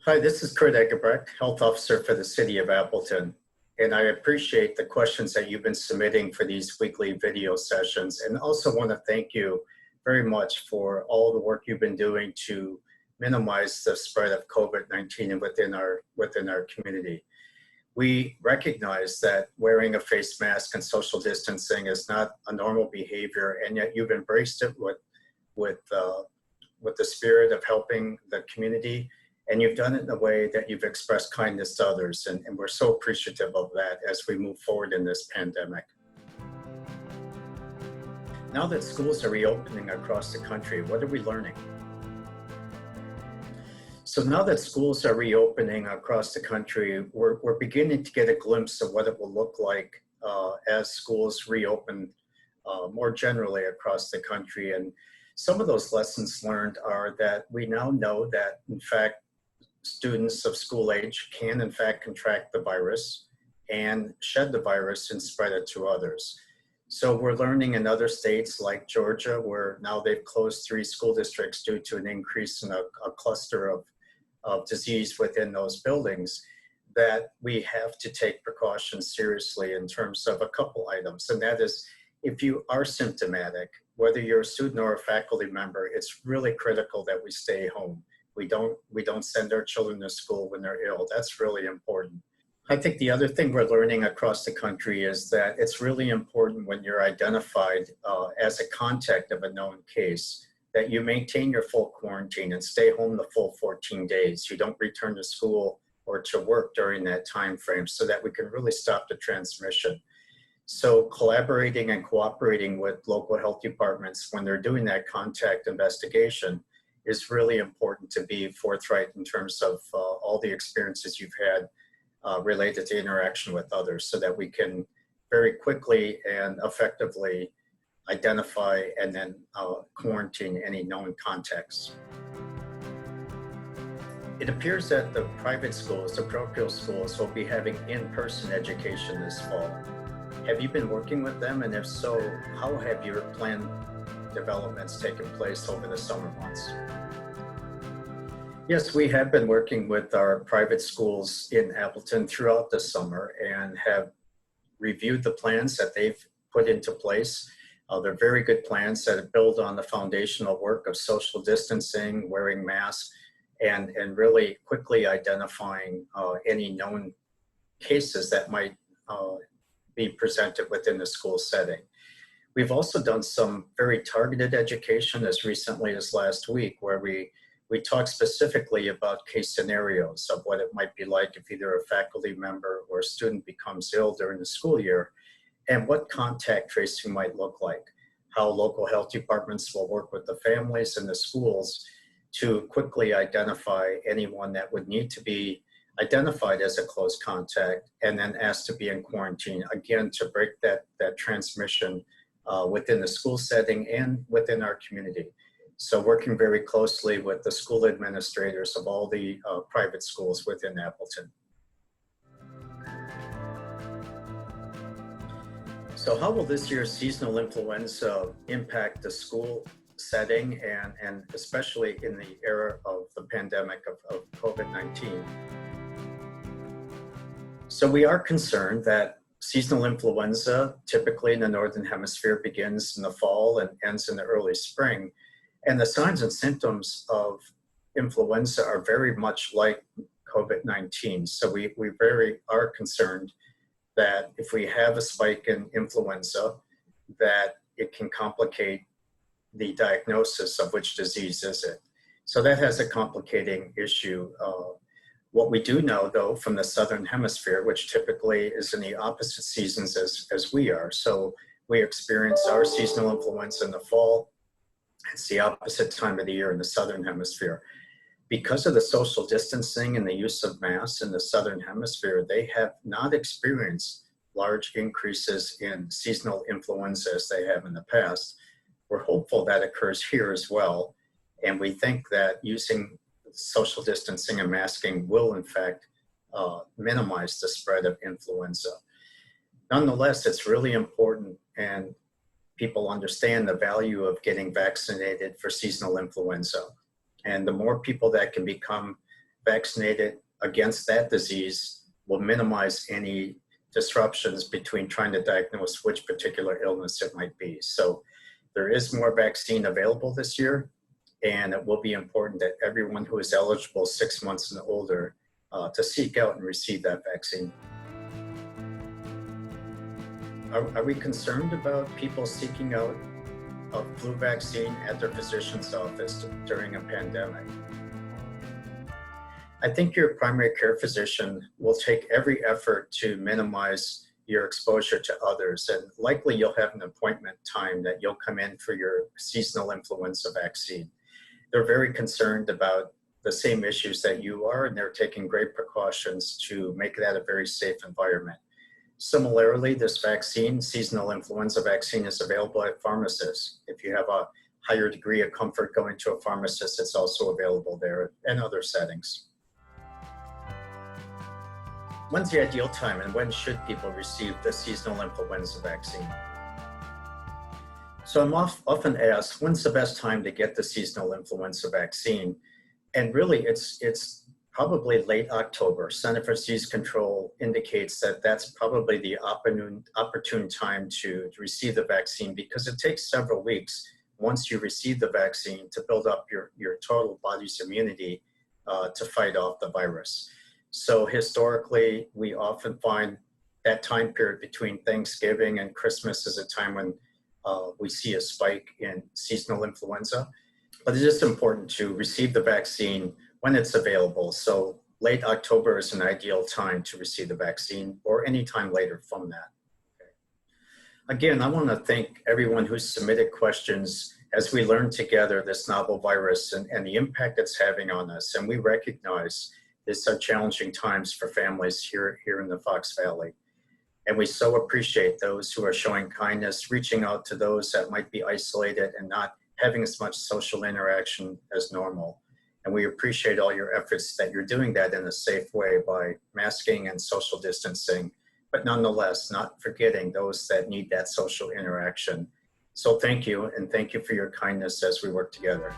Hi, this is Kurt Egebrecht, Health Officer for the City of Appleton. And I appreciate the questions that you've been submitting for these weekly video sessions. And also want to thank you very much for all the work you've been doing to minimize the spread of COVID-19 within our community. We recognize that wearing a face mask and social distancing is not a normal behavior, and yet you've embraced it with the spirit of helping the community. And you've done it in a way that you've expressed kindness to others. And we're so appreciative of that as we move forward in this pandemic. Now that schools are reopening across the country, what are we learning? So now that schools are reopening across the country, we're beginning to get a glimpse of what it will look like as schools reopen more generally across the country. And some of those lessons learned are that we now know that, in fact, students of school age can in fact contract the virus and shed the virus and spread it to others. So we're learning in other states like Georgia, where now they've closed 3 school districts due to an increase in a cluster of disease within those buildings, that we have to take precautions seriously in terms of a couple items. And that is, if you are symptomatic, whether you're a student or a faculty member, it's really critical that we stay home. We don't send our children to school when they're ill. That's really important. I think the other thing we're learning across the country is that it's really important when you're identified as a contact of a known case that you maintain your full quarantine and stay home the full 14 days. You don't return to school or to work during that time frame so that we can really stop the transmission. So collaborating and cooperating with local health departments when they're doing that contact investigation is really important, to be forthright in terms of all the experiences you've had related to interaction with others, so that we can very quickly and effectively identify and then quarantine any known contacts. It appears that the private schools, the parochial schools, will be having in-person education this fall. Have you been working with them? And if so, how have your planned developments taken place over the summer months? Yes, we have been working with our private schools in Appleton throughout the summer and have reviewed the plans that they've put into place. They're very good plans that build on the foundational work of social distancing, wearing masks, and really quickly identifying any known cases that might be presented within the school setting. We've also done some very targeted education as recently as last week, where we talked specifically about case scenarios of what it might be like if either a faculty member or a student becomes ill during the school year, and what contact tracing might look like, how local health departments will work with the families and the schools to quickly identify anyone that would need to be identified as a close contact and then asked to be in quarantine, again, to break that transmission within the school setting and within our community. So working very closely with the school administrators of all the private schools within Appleton. So how will this year's seasonal influenza impact the school setting and especially in the era of the pandemic of COVID-19? So we are concerned that seasonal influenza, typically in the Northern Hemisphere, begins in the fall and ends in the early spring. And the signs and symptoms of influenza are very much like COVID-19. So we very are concerned that if we have a spike in influenza, that it can complicate the diagnosis of which disease is it. So that has a complicating issue. What we do know, though, from the Southern Hemisphere, which typically is in the opposite seasons as we are. So we experience our seasonal influenza in the fall. It's the opposite time of the year in the Southern Hemisphere. Because of the social distancing and the use of masks in the Southern Hemisphere, they have not experienced large increases in seasonal influenza as they have in the past. We're hopeful that occurs here as well. And we think that using social distancing and masking will, in fact, minimize the spread of influenza. Nonetheless, it's really important, and people understand the value of getting vaccinated for seasonal influenza. And the more people that can become vaccinated against that disease will minimize any disruptions between trying to diagnose which particular illness it might be. So there is more vaccine available this year, and it will be important that everyone who is eligible 6 months and older to seek out and receive that vaccine. Are we concerned about people seeking out a flu vaccine at their physician's office during a pandemic? I think your primary care physician will take every effort to minimize your exposure to others, and likely you'll have an appointment time that you'll come in for your seasonal influenza vaccine. They're very concerned about the same issues that you are, and they're taking great precautions to make that a very safe environment. Similarly, this vaccine, seasonal influenza vaccine, is available at pharmacists. If you have a higher degree of comfort going to a pharmacist, it's also available there and other settings. When's the ideal time and when should people receive the seasonal influenza vaccine? So I'm often asked, when's the best time to get the seasonal influenza vaccine? And really, it's probably late October. Center for Disease Control indicates that that's probably the opportune time to receive the vaccine, because it takes several weeks once you receive the vaccine to build up your total body's immunity to fight off the virus. So historically, we often find that time period between Thanksgiving and Christmas is a time when we see a spike in seasonal influenza. But it is important to receive the vaccine when it's available. So late October is an ideal time to receive the vaccine, or any time later from that. Okay. Again, I want to thank everyone who submitted questions as we learn together this novel virus and the impact it's having on us. And we recognize these are challenging times for families here in the Fox Valley. And we so appreciate those who are showing kindness, reaching out to those that might be isolated and not having as much social interaction as normal. And we appreciate all your efforts that you're doing that in a safe way by masking and social distancing, but nonetheless, not forgetting those that need that social interaction. So thank you, and thank you for your kindness as we work together.